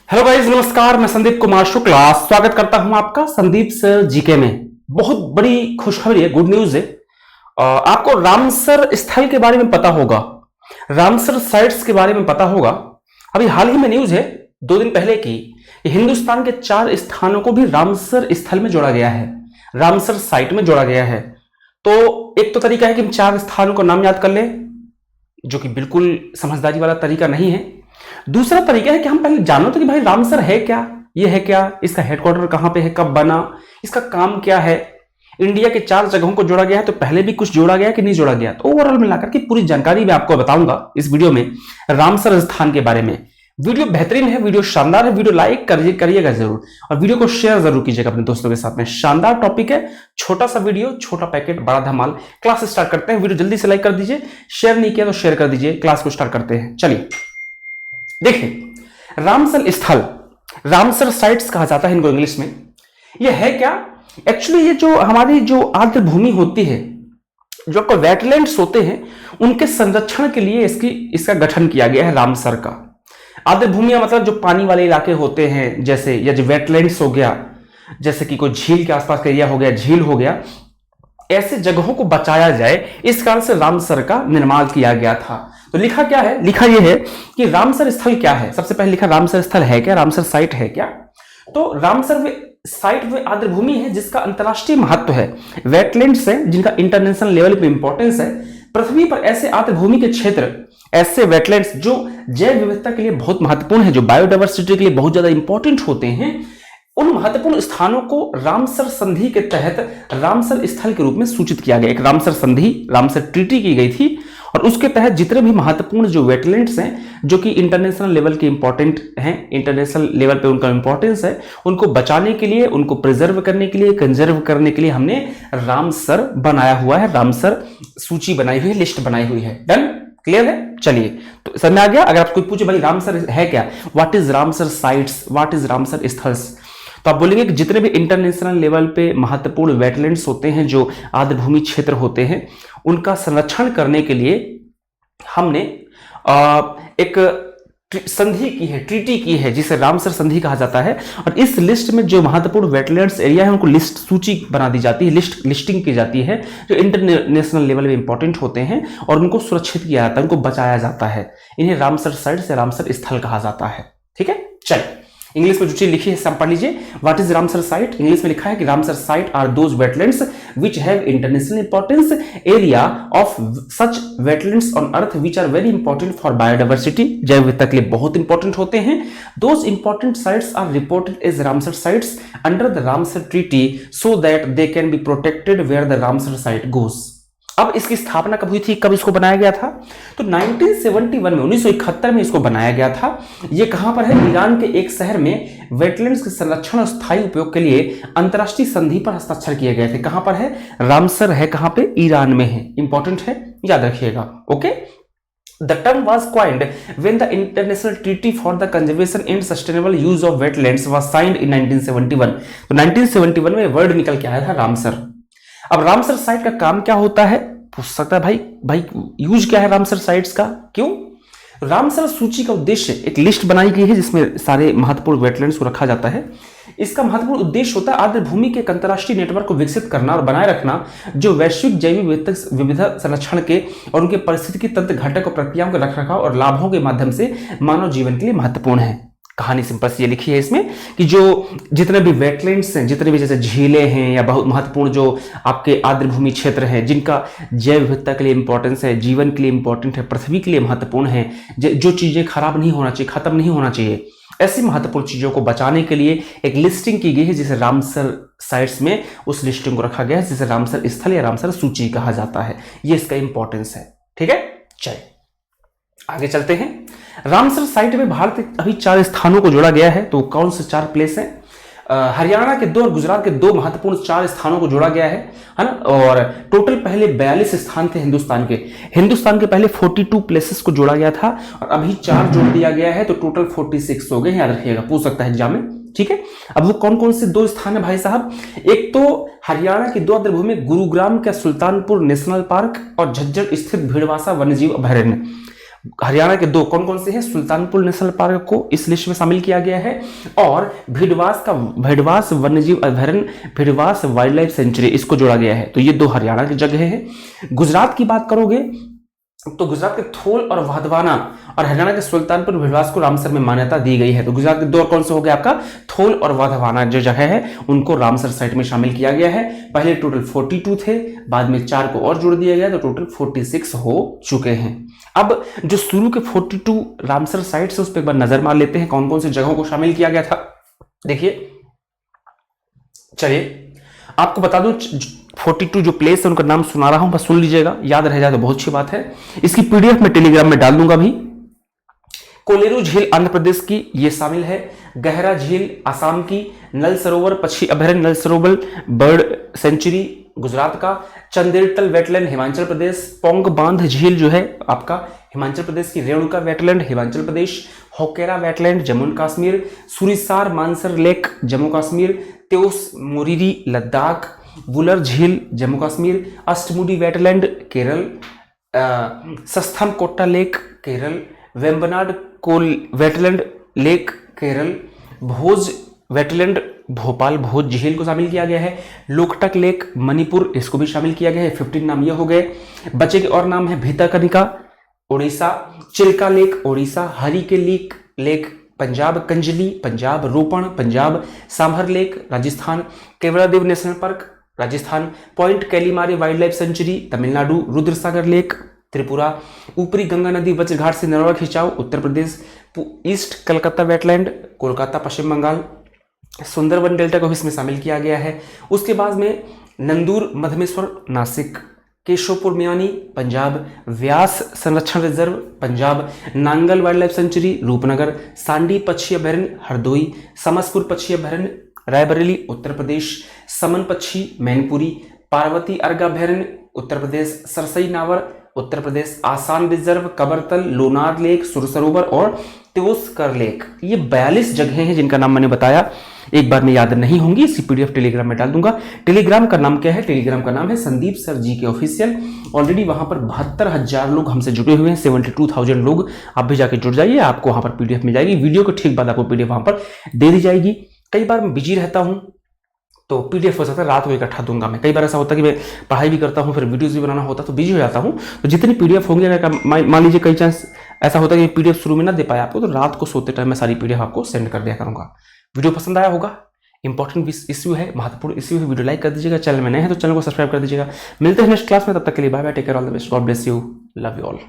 Hello guys, नमस्कार। मैं संदीप कुमार शुक्ला स्वागत करता हूं आपका संदीप सर जीके में। बहुत बड़ी खुशखबरी है, गुड न्यूज है। आपको रामसर स्थल के बारे में पता होगा, रामसर साइट्स के बारे में पता होगा। अभी हाल ही में न्यूज है 2 दिन पहले की, हिंदुस्तान के 4 स्थानों को भी रामसर स्थल में जोड़ा गया है, रामसर साइट में जोड़ा गया है। तो एक तो तरीका है कि हम 4 स्थानों को नाम याद कर लें, जो कि बिल्कुल समझदारी वाला तरीका नहीं है। दूसरा तरीका है कि हम पहले जानो तो कि भाई रामसर है क्या, ये है क्या, इसका हेडक्वार्टर कहां पे है, कब बना, इसका काम क्या है। इंडिया के 4 जगहों को जोड़ा गया है, तो पहले भी कुछ जोड़ा गया कि नहीं जोड़ा गया, तो ओवरऑल मिलाकर की पूरी जानकारी मैं आपको बताऊंगा इस वीडियो में रामसर स्थान के बारे में। वीडियो बेहतरीन है, वीडियो शानदार है, वीडियो लाइक करिएगा जरूर और वीडियो को शेयर जरूर कीजिएगा अपने दोस्तों के साथ में। शानदार टॉपिक है, छोटा सा वीडियो, छोटा पैकेट, बड़ा धमाल। क्लास स्टार्ट करते हैं। वीडियो जल्दी से लाइक कर दीजिए, शेयर नहीं किया तो शेयर कर दीजिए। क्लास को स्टार्ट करते हैं। चलिए देखिए, रामसर स्थल, रामसर साइट्स कहा जाता है इनको इंग्लिश में। ये है क्या? एक्चुअली ये जो हमारी जो आर्द्र भूमि होती है, जो आपको वेटलैंड्स होते हैं, उनके संरक्षण के लिए इसका गठन किया गया है रामसर का। आर्द्र भूमियां मतलब जो पानी वाले इलाके होते हैं, जैसे या जो वेटलैंड्स हो गया, जैसे कि कोई झील के आसपास का एरिया हो गया, झील हो गया, ऐसे जगहों को बचाया जाए, इस कारण से रामसर का निर्माण किया गया था। तो लिखा क्या है? लिखा यह है कि रामसर स्थल क्या है। सबसे पहले लिखा रामसर स्थल है क्या, रामसर साइट है क्या। तो रामसर साइट वे आर्द्र भूमि है जिसका अंतरराष्ट्रीय महत्व है, वेटलैंड्स है जिनका इंटरनेशनल लेवल पे इंपॉर्टेंस है। पृथ्वी पर ऐसे आर्द्र भूमि के क्षेत्र, ऐसे वेटलैंड्स जो जैव विविधता के लिए बहुत महत्वपूर्ण है, जो बायोडाइवर्सिटी के लिए बहुत ज्यादा इंपॉर्टेंट होते हैं, उन महत्वपूर्ण स्थानों को रामसर संधि के तहत रामसर स्थल के रूप में सूचित किया गया। एक रामसर संधि, रामसर ट्रीटी की गई थी और उसके तहत जितने भी महत्वपूर्ण जो वेटलैंड्स हैं, जो कि इंटरनेशनल लेवल के इंपॉर्टेंट हैं, इंटरनेशनल लेवल पे उनका इंपॉर्टेंस है, उनको बचाने के लिए, उनको प्रिजर्व करने के लिए, कंजर्व करने के लिए हमने रामसर बनाया हुआ है, रामसर सूची बनाई हुई है, लिस्ट बनाई हुई है। डन? क्लियर है? चलिए, तो समझ में आ गया। अगर आप कोई पूछे भाई रामसर है क्या, what is Ramsar sites, what is Ramsar स्थल्स, तो आप बोलेंगे कि जितने भी इंटरनेशनल लेवल पे महत्वपूर्ण वेटलैंड्स होते हैं, जो आर्द्र भूमि क्षेत्र होते हैं, उनका संरक्षण करने के लिए हमने एक संधि की है, ट्रीटी की है, जिसे रामसर संधि कहा जाता है। और इस लिस्ट में जो महत्वपूर्ण वेटलैंड्स एरिया है, उनको लिस्ट, सूची बना दी जाती है, लिस्टिंग की जाती है, जो इंटरनेशनल लेवल में इंपॉर्टेंट होते हैं, और उनको सुरक्षित किया जाता है, उनको बचाया जाता है। इन्हें रामसर साइट से रामसर स्थल कहा जाता है। ठीक है, चलिए इंग्लिश में जो चीज लिखी है सब पढ़ लीजिए। What is Ramsar site? English में लिखा है कि Ramsar site are those wetlands which have international importance, area of such wetlands on earth which are very important for biodiversity, जैव विविधता के लिए बहुत इंपॉर्टेंट होते हैं। Those important sites are reported as Ramsar sites under the Ramsar treaty so that they can be protected where the Ramsar site goes. अब इसकी स्थापना कब हुई थी, कब इसको बनाया गया था? तो 1971 में, 1971 में इसको बनाया गया था। ये कहां पर है? ईरान के एक शहर में वेटलैंड्स के संरक्षण और स्थायी उपयोग के लिए अंतरराष्ट्रीय संधि पर हस्ताक्षर किए गए थे। कहां पर है? रामसर है कहां पे? ईरान में है। इंपॉर्टेंट है, याद रखिएगा। Okay, The term was coined when the International Treaty for the Conservation and Sustainable Use of Wetlands was signed in 1971। तो 1971 में वर्ड निकल के आया था रामसर। अब रामसर साइट का काम क्या होता है, पूछ सकता है भाई यूज क्या है रामसर साइट्स का, क्यों? रामसर सूची का उद्देश्य, एक लिस्ट बनाई गई है जिसमें सारे महत्वपूर्ण वेटलैंड्स को रखा जाता है। इसका महत्वपूर्ण उद्देश्य होता है आर्द्र भूमि के अंतरराष्ट्रीय नेटवर्क को विकसित करना और बनाए रखना, जो वैश्विक जैव विविधता संरक्षण के और उनके पारिस्थितिकी तंत्र घटक और प्रक्रियाओं के रखरखाव और लाभों के माध्यम से मानव जीवन के लिए महत्वपूर्ण है। कहानी सिंपल सी ये लिखी है इसमें कि जो जितने भी वेटलैंड्स हैं, जितने भी जैसे झीलें हैं या बहुत महत्वपूर्ण जो आपके आर्द्र भूमि क्षेत्र हैं, जिनका जैव विविधता के लिए इंपॉर्टेंस है, जीवन के लिए इंपॉर्टेंट है, पृथ्वी के लिए महत्वपूर्ण है, जो चीजें खराब नहीं होना चाहिए, खत्म नहीं होना चाहिए, ऐसी महत्वपूर्ण चीजों को बचाने के लिए एक लिस्टिंग की गई है, जिसे रामसर साइट्स में उस लिस्टिंग को रखा गया है, जिसे रामसर स्थल या रामसर सूची कहा जाता है। ये इसका इंपॉर्टेंस है। ठीक है, चलिए आगे चलते हैं। रामसर साइट में भारत के अभी 4 स्थानों को जोड़ा गया है। तो कौन से 4 प्लेस हैं? हरियाणा के 2 और गुजरात के 2 महत्वपूर्ण 4 स्थानों को जोड़ा गया है ना। और टोटल पहले 42 स्थान थे हिंदुस्तान के पहले 42 प्लेसेस को जोड़ा गया था, और अभी 4 जोड़ दिया गया है, तो टोटल 46 हो गए। याद रखिएगा, पूछ सकता है एग्जाम में। ठीक है, अब वो कौन कौन से 2 स्थान है भाई साहब? एक तो हरियाणा की 2 आर्द्र भूमि, गुरुग्राम का सुल्तानपुर नेशनल पार्क और झज्जर स्थित भीड़वासा वन्यजीव अभयारण्य। हरियाणा के 2 कौन कौन से हैं? सुल्तानपुर नेशनल पार्क को इस लिस्ट में शामिल किया गया है और भिडवास वन्यजीव अभयारण्य, भिडवास वाइल्ड लाइफ सेंचुरी, इसको जोड़ा गया है। तो ये 2 हरियाणा की जगह है। गुजरात की बात करोगे तो गुजरात के थोल और वाधवाना और हरियाणा के सुल्तानपुर भिडवास को रामसर में मान्यता दी गई है। तो गुजरात के 2 कौन से हो गए आपका? थोल और वाधवाना जो जगह है उनको रामसर साइट में शामिल किया गया है। पहले टोटल 42 थे, बाद में 4 को और जोड़ दिया गया तो टोटल 46 हो चुके हैं। अब जो शुरू के 42 रामसर साइट से उस पर एक बार नजर मार लेते हैं कौन कौन सी जगहों को शामिल किया गया था। देखिए, चलिए आपको बता दूं 42 जो प्लेस है उनका नाम सुना रहा हूं, बस सुन लीजिएगा, याद रह जाए तो बहुत अच्छी बात है। इसकी पीडीएफ में टेलीग्राम में डाल दूंगा भी। कोलेरू झील आंध्र प्रदेश की, ये शामिल है। गहरा झील असम की। नल सरोवर पक्षी अभयारण्य, नल सरोवर बर्ड सेंचुरी गुजरात का। चंदेरटल वेटलैंड हिमाचल प्रदेश। पोंग बांध झील जो है आपका हिमाचल प्रदेश की। Renuka wetland Himachal Pradesh. Hokera wetland Jammu and Kashmir. Surinsar Mansar lake Jammu Kashmir. Tso Moriri Ladakh. Wular झील Jammu Kashmir. Ashtamudi wetland Kerala. Sasthamkotta lake Kerala. Vembanad Kol wetland lake Kerala. Bhoj wetland Bhopal, Bhoj झील को शामिल किया गया है। लोकटक लेक मणिपुर, इसको भी शामिल किया गया है। 15 नाम ये हो गए। बचे के और नाम है Bhitarkanika Orissa. Chilika lake Orissa. Harike lake Punjab. Kanjli Punjab. Ropar Punjab. Sambhar lake Rajasthan. Keoladeo national park Rajasthan. Point Calimere wild life sanctuary Tamil Nadu. Rudrasagar lake Tripura. ऊपरी गंगा नदी वज्रघाट से नरवा खिंचाव Uttar Pradesh. East Calcutta wetland Kolkata Paschim Bangal. Sundarban delta को भी इसमें शामिल किया गया है। उसके बाद में नंदूर मधमेश्वर नासिक। केशवपुर मियानी पंजाब। व्यास संरक्षण reserve Punjab. Nangal wild life sanctuary Rupnagar. Sandi पक्षी अभयारण्य हरदोई। समसपुर पक्षी अभयारण्य रायबरेली उत्तर प्रदेश। समन पक्षी मैनपुरी। पार्वती अर्घ अभयारण्य उत्तर प्रदेश। सरसई नावर उत्तर प्रदेश। आसान रिजर्व कबरतल लोनार लेक सुरसरोवर और त्योस्कर लेक। ये 42 जगहें हैं जिनका नाम मैंने बताया, एक बार में याद नहीं होंगी। इसी पीडीएफ टेलीग्राम में डाल दूंगा। टेलीग्राम का नाम क्या है? टेलीग्राम का नाम है संदीप सर जी के ऑफिशियल। ऑलरेडी वहां पर 72,000 लोग हमसे जुड़े हुए हैं, 72,000 लोग। आप भी जाके जुड़ जाइए, आपको वहां पर पीडीएफ मिल जाएगी। वीडियो को ठीक बाद आपको पीडीएफ वहां पर दे दी जाएगी। कई बार मैं बिजी रहता हूं तो पीडीएफ हो सकता है रात को इकट्ठा दूंगा मैं। कई बार ऐसा होता है कि मैं पढ़ाई भी करता हूं, फिर वीडियोस भी बनाना होता है तो बिजी हो जाता हूं। तो जितनी पीडीएफ होंगी, अगर मान लीजिए कई चांस ऐसा होता है कि पीडीएफ शुरू में ना दे पाया आपको, तो रात को सोते टाइम मैं सारी पीडीएफ आपको सेंड कर दिया करूंगा। वीडियो पसंद आया होगा, इंपॉर्टेंट इश्यू है, महत्वपूर्ण इश्यू है, वीडियो लाइक कर दीजिएगा। चैनल में नए हैं तो चैनल को सब्सक्राइब कर दीजिएगा। मिलते हैं नेक्स्ट क्लास में, तब तक के लिए bye bye, take care, all the best, God bless you, love you all.